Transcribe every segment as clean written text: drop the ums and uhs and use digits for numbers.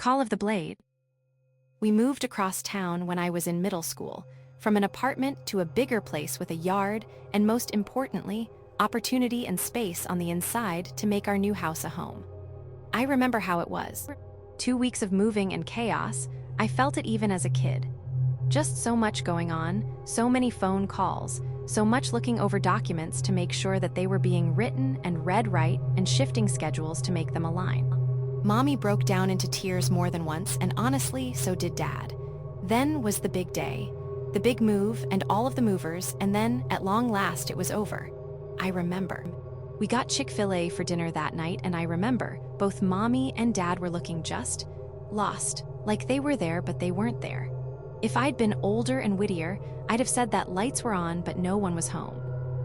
Call of the Blade. We moved across town when I was in middle school, from an apartment to a bigger place with a yard, and most importantly, opportunity and space on the inside to make our new house a home. I remember how it was. 2 weeks of moving and chaos, I felt it even as a kid. Just so much going on, so many phone calls, so much looking over documents to make sure that they were being written and read right, and shifting schedules to make them align. Mommy broke down into tears more than once, and honestly, so did Dad. Then was the big day, the big move and all of the movers, and then, at long last, it was over. I remember. We got Chick-fil-A for dinner that night, and I remember both Mommy and Dad were looking just lost, like they were there but they weren't there. If I'd been older and wittier, I'd have said that lights were on but no one was home.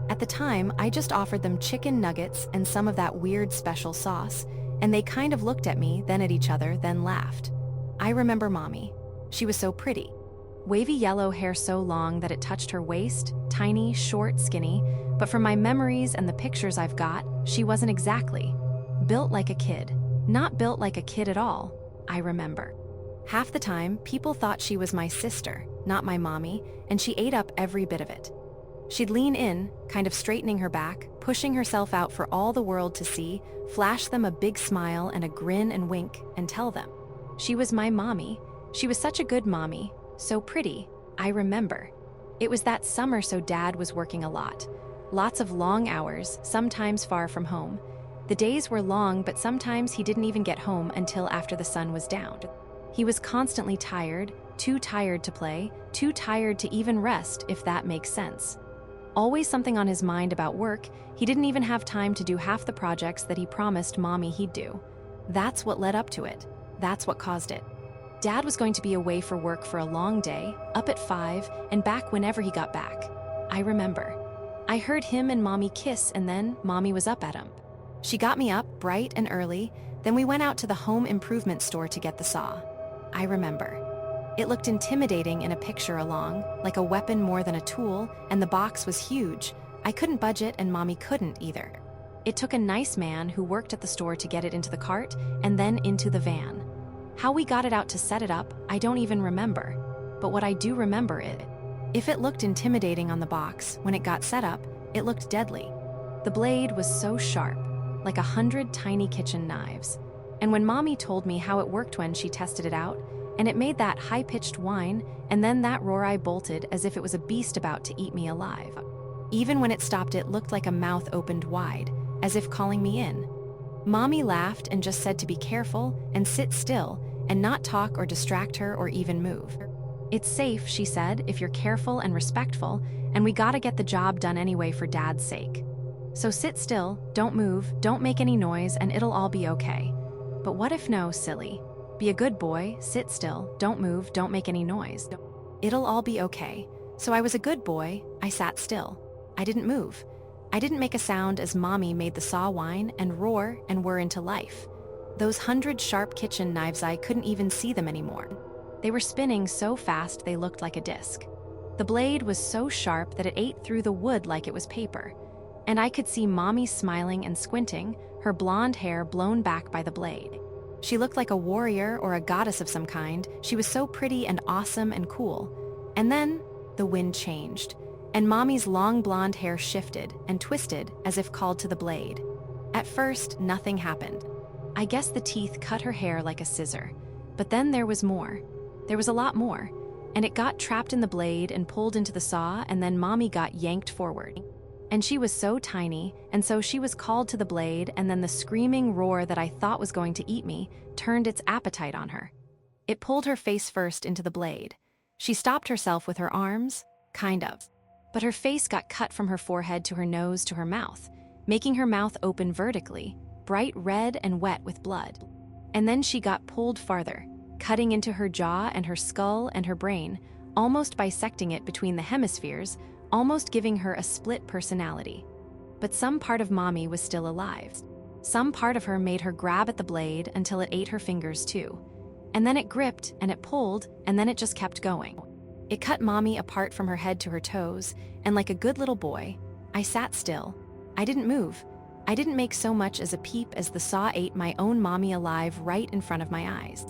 At the time, I just offered them chicken nuggets and some of that weird special sauce, and they kind of looked at me, then at each other, then laughed. I remember Mommy. She was so pretty. Wavy yellow hair so long that it touched her waist, tiny, short, skinny, but from my memories and the pictures I've got, she wasn't exactly. Built like a kid. Not built like a kid at all, I remember. Half the time, people thought she was my sister, not my mommy, and she ate up every bit of it. She'd lean in, kind of straightening her back, pushing herself out for all the world to see, flash them a big smile and a grin and wink, and tell them. She was my mommy. She was such a good mommy, so pretty, I remember. It was that summer, so Dad was working a lot. Lots of long hours, sometimes far from home. The days were long, but sometimes he didn't even get home until after the sun was down. He was constantly tired, too tired to play, too tired to even rest, if that makes sense. Always something on his mind about work, he didn't even have time to do half the projects that he promised Mommy he'd do. That's what led up to it. That's what caused it. Dad was going to be away for work for a long day, up at 5, and back whenever he got back. I remember. I heard him and Mommy kiss, and then Mommy was up at him. She got me up bright and early, then we went out to the home improvement store to get the saw. I remember. It looked intimidating in a picture along, like a weapon more than a tool, and the box was huge. I couldn't budget, and Mommy couldn't either. It took a nice man who worked at the store to get it into the cart, and then into the van. How we got it out to set it up, I don't even remember. But what I do remember is, if it looked intimidating on the box, when it got set up, it looked deadly. The blade was so sharp, like 100 tiny kitchen knives. And when Mommy told me how it worked when she tested it out, and it made that high-pitched whine, and then that roar, I bolted as if it was a beast about to eat me alive. Even when it stopped, it looked like a mouth opened wide, as if calling me in. Mommy laughed and just said to be careful and sit still and not talk or distract her or even move. It's safe, she said, if you're careful and respectful, and we gotta get the job done anyway for Dad's sake. So sit still, don't move, don't make any noise, and it'll all be okay. But what if no, silly? Be a good boy, sit still, don't move, don't make any noise. It'll all be okay. So I was a good boy, I sat still. I didn't move. I didn't make a sound as Mommy made the saw whine and roar and whir into life. Those 100 sharp kitchen knives, I couldn't even see them anymore. They were spinning so fast they looked like a disc. The blade was so sharp that it ate through the wood like it was paper. And I could see Mommy smiling and squinting, her blonde hair blown back by the blade. She looked like a warrior or a goddess of some kind. She was so pretty and awesome and cool. And then the wind changed, and Mommy's long blonde hair shifted and twisted as if called to the blade. At first, nothing happened. I guess the teeth cut her hair like a scissor. But then there was more. There was a lot more. And it got trapped in the blade and pulled into the saw, and then Mommy got yanked forward. And she was so tiny, and so she was called to the blade, and then the screaming roar that I thought was going to eat me turned its appetite on her. It pulled her face first into the blade. She stopped herself with her arms, kind of. But her face got cut from her forehead to her nose to her mouth, making her mouth open vertically, bright red and wet with blood. And then she got pulled farther, cutting into her jaw and her skull and her brain, almost bisecting it between the hemispheres, almost giving her a split personality. But some part of Mommy was still alive. Some part of her made her grab at the blade until it ate her fingers too. And then it gripped and it pulled, and then it just kept going. It cut Mommy apart from her head to her toes, and like a good little boy, I sat still. I didn't move. I didn't make so much as a peep as the saw ate my own Mommy alive right in front of my eyes.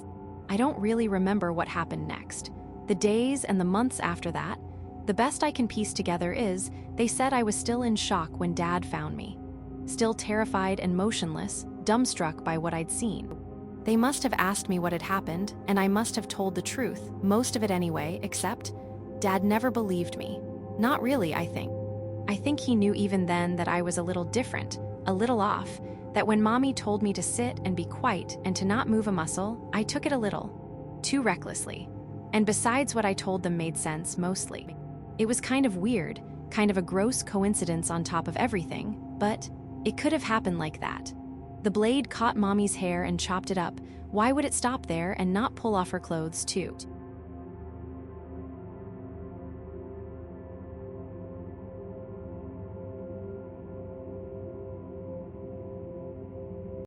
I don't really remember what happened next. The days and the months after that, the best I can piece together is they said I was still in shock when Dad found me. Still terrified and motionless, dumbstruck by what I'd seen. They must have asked me what had happened, and I must have told the truth, most of it anyway, except Dad never believed me. Not really, I think. I think he knew even then that I was a little different, a little off, that when Mommy told me to sit and be quiet and to not move a muscle, I took it a little, too recklessly. And besides, what I told them made sense, mostly. It was kind of weird, kind of a gross coincidence on top of everything, but it could have happened like that. The blade caught Mommy's hair and chopped it up. Why would it stop there and not pull off her clothes too?